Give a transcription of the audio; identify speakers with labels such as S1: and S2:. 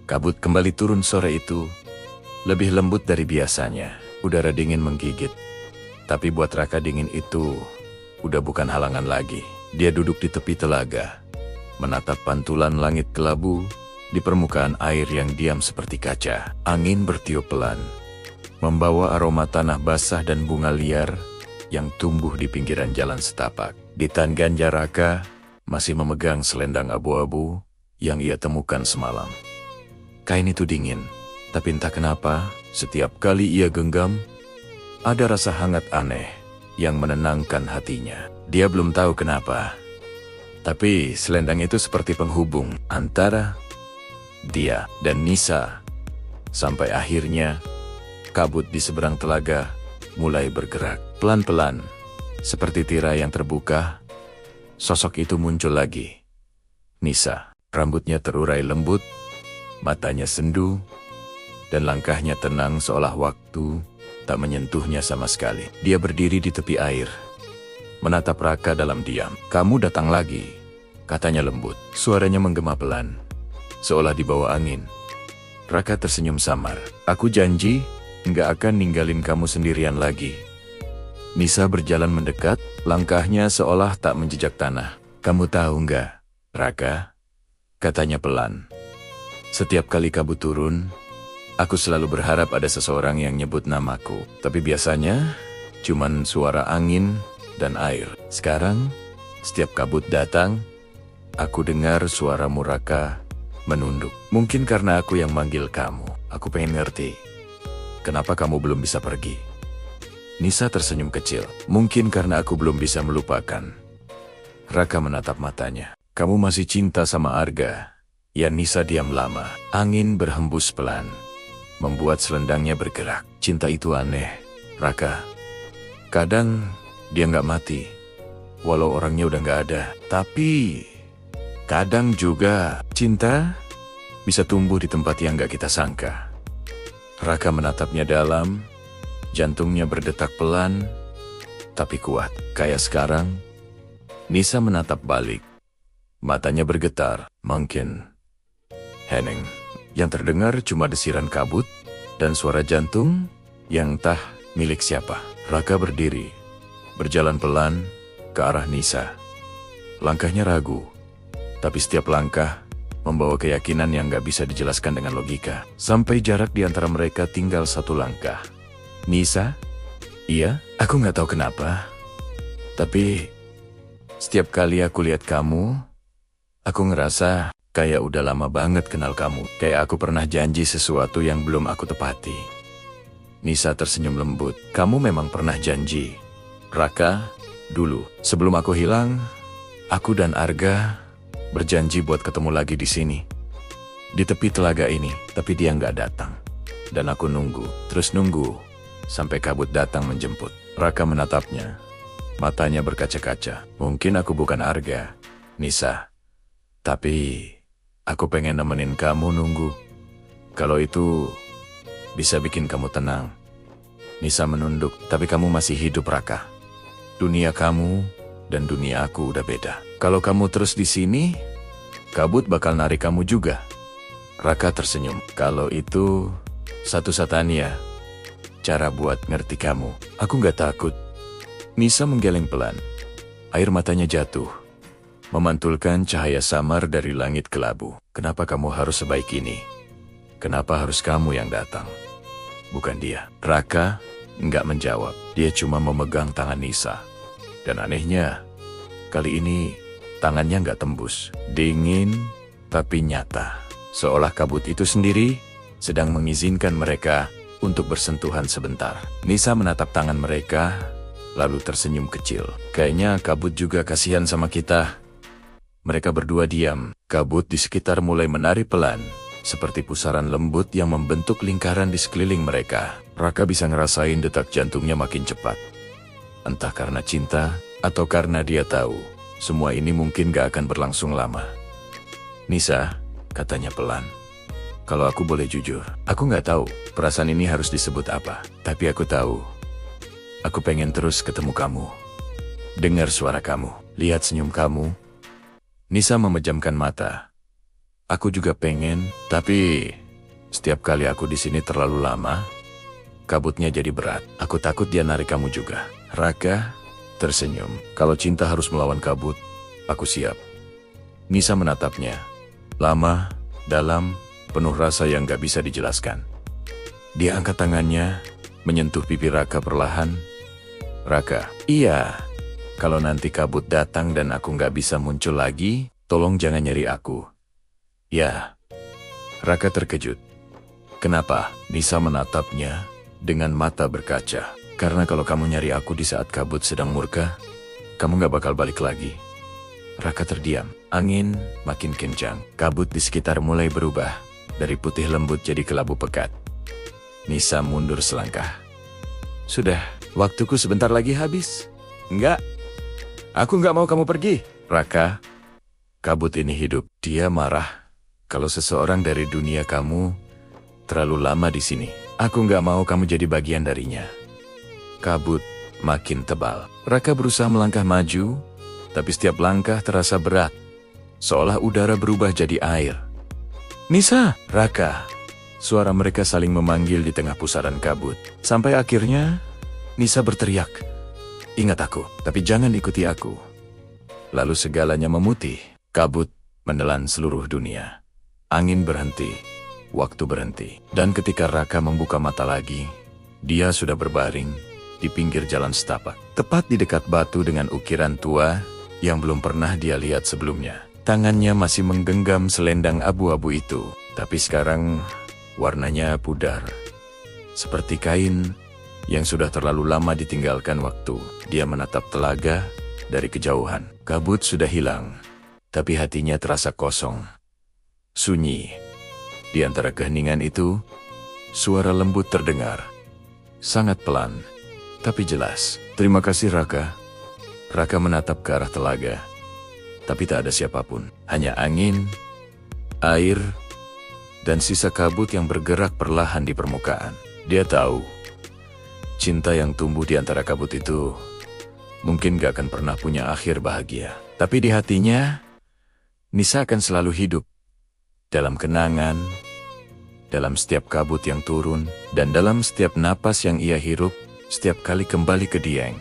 S1: Kabut kembali turun sore itu, lebih lembut dari biasanya. Udara dingin menggigit. Tapi buat Raka dingin itu udah bukan halangan lagi. Dia duduk di tepi telaga, menatap pantulan langit kelabu di permukaan air yang diam seperti kaca. Angin bertiup pelan, membawa aroma tanah basah dan bunga liar yang tumbuh di pinggiran jalan setapak. Di tan ganja Raka masih memegang selendang abu-abu yang ia temukan semalam. Kain itu dingin, tapi entah kenapa setiap kali ia genggam, ada rasa hangat aneh yang menenangkan hatinya. Dia belum tahu kenapa, tapi selendang itu seperti penghubung antara dia dan Nisa. Sampai akhirnya, kabut di seberang telaga mulai bergerak. Pelan-pelan, seperti tirai yang terbuka, sosok itu muncul lagi. Nisa, rambutnya terurai lembut, matanya sendu, dan langkahnya tenang seolah waktu tak menyentuhnya sama sekali. Dia berdiri di tepi air, menatap Raka dalam diam. "Kamu datang lagi," katanya lembut. Suaranya menggema pelan, seolah dibawa angin. Raka tersenyum samar. "Aku janji nggak akan ninggalin kamu sendirian lagi." Nisa berjalan mendekat, langkahnya seolah tak menjejak tanah. "Kamu tahu nggak, Raka?" katanya pelan. "Setiap kali kabut turun, aku selalu berharap ada seseorang yang nyebut namaku. Tapi biasanya, cuman suara angin dan air. Sekarang, setiap kabut datang, aku dengar suaramu Raka menunduk. Mungkin karena aku yang manggil kamu. Aku pengen ngerti, kenapa kamu belum bisa pergi?" Nisa tersenyum kecil. "Mungkin karena aku belum bisa melupakan." Raka menatap matanya. "Kamu masih cinta sama Arga?" Ya. Nisa diam lama. Angin berhembus pelan, membuat selendangnya bergerak. "Cinta itu aneh, Raka. Kadang dia nggak mati, walau orangnya udah nggak ada. Tapi kadang juga cinta bisa tumbuh di tempat yang nggak kita sangka." Raka menatapnya dalam, jantungnya berdetak pelan, tapi kuat. Kayak sekarang, Nisa menatap balik. Matanya bergetar. "Mungkin." Hening. Yang terdengar cuma desiran kabut dan suara jantung yang entah milik siapa. Raka berdiri, berjalan pelan ke arah Nisa. Langkahnya ragu, tapi setiap langkah membawa keyakinan yang gak bisa dijelaskan dengan logika. Sampai jarak di antara mereka tinggal satu langkah. "Nisa?" "Iya, aku gak tahu kenapa. Tapi setiap kali aku lihat kamu, aku ngerasa kayak udah lama banget kenal kamu. Kayak aku pernah janji sesuatu yang belum aku tepati." Nisa tersenyum lembut. "Kamu memang pernah janji, Raka. Dulu, sebelum aku hilang, aku dan Arga berjanji buat ketemu lagi di sini, di tepi telaga ini. Tapi dia nggak datang. Dan aku nunggu, terus nunggu, sampai kabut datang menjemput." Raka menatapnya. Matanya berkaca-kaca. "Mungkin aku bukan Arga, Nisa. Tapi aku pengen nemenin kamu nunggu. Kalau itu bisa bikin kamu tenang." Nisa menunduk. "Tapi kamu masih hidup, Raka. Dunia kamu dan dunia aku udah beda. Kalau kamu terus di sini, kabut bakal narik kamu juga." Raka tersenyum. "Kalau itu satu-satunya cara buat ngerti kamu, aku nggak takut." Nisa menggeleng pelan. Air matanya jatuh, memantulkan cahaya samar dari langit kelabu. "Kenapa kamu harus sebaik ini? Kenapa harus kamu yang datang, bukan dia?" Raka nggak menjawab. Dia cuma memegang tangan Nisa. Dan anehnya, kali ini tangannya nggak tembus. Dingin, tapi nyata. Seolah kabut itu sendiri sedang mengizinkan mereka untuk bersentuhan sebentar. Nisa menatap tangan mereka, lalu tersenyum kecil. "Kayaknya kabut juga kasihan sama kita." Mereka berdua diam. Kabut di sekitar mulai menari pelan, seperti pusaran lembut yang membentuk lingkaran di sekeliling mereka. Raka bisa ngerasain detak jantungnya makin cepat. Entah karena cinta, atau karena dia tahu semua ini mungkin gak akan berlangsung lama. "Nisa," katanya pelan. "Kalau aku boleh jujur, aku gak tahu perasaan ini harus disebut apa. Tapi aku tahu, aku pengen terus ketemu kamu. Dengar suara kamu, lihat senyum kamu." Nisa memejamkan mata. Aku juga pengen, tapi setiap kali aku di sini terlalu lama, kabutnya jadi berat. Aku takut dia narik kamu juga. Raka tersenyum. Kalau cinta harus melawan kabut, aku siap. Nisa menatapnya. Lama, dalam, penuh rasa yang gak bisa dijelaskan. Dia angkat tangannya, menyentuh pipi Raka perlahan. Raka, iya. Kalau nanti kabut datang dan aku gak bisa muncul lagi, tolong jangan nyari aku. Ya. Raka terkejut. Kenapa? Nisa menatapnya dengan mata berkaca. Karena kalau kamu nyari aku di saat kabut sedang murka, kamu gak bakal balik lagi. Raka terdiam. Angin makin kencang. Kabut di sekitar mulai berubah. Dari putih lembut jadi kelabu pekat. Nisa mundur selangkah. Sudah, waktuku sebentar lagi habis. Enggak. Aku gak mau kamu pergi. Raka, kabut ini hidup. Dia marah kalau seseorang dari dunia kamu terlalu lama di sini. Aku gak mau kamu jadi bagian darinya. Kabut makin tebal. Raka berusaha melangkah maju, tapi setiap langkah terasa berat. Seolah udara berubah jadi air. Nisa, Raka. Suara mereka saling memanggil di tengah pusaran kabut. Sampai akhirnya, Nisa berteriak. Ingat aku, tapi jangan ikuti aku. Lalu segalanya memutih. Kabut menelan seluruh dunia. Angin berhenti. Waktu berhenti. Dan ketika Raka membuka mata lagi, dia sudah berbaring di pinggir jalan setapak, tepat di dekat batu dengan ukiran tua yang belum pernah dia lihat sebelumnya. Tangannya masih menggenggam selendang abu-abu itu, tapi sekarang warnanya pudar. Seperti kain yang sudah terlalu lama ditinggalkan waktu. Dia menatap telaga dari kejauhan. Kabut sudah hilang, tapi hatinya terasa kosong. Sunyi. Di antara keheningan itu, suara lembut terdengar. Sangat pelan, tapi jelas. Terima kasih Raka. Raka menatap ke arah telaga. Tapi tak ada siapapun. Hanya angin, air, dan sisa kabut yang bergerak perlahan di permukaan. Dia tahu, cinta yang tumbuh di antara kabut itu mungkin gak akan pernah punya akhir bahagia. Tapi di hatinya, Nisa akan selalu hidup. Dalam kenangan, dalam setiap kabut yang turun, dan dalam setiap napas yang ia hirup, setiap kali kembali ke Dieng.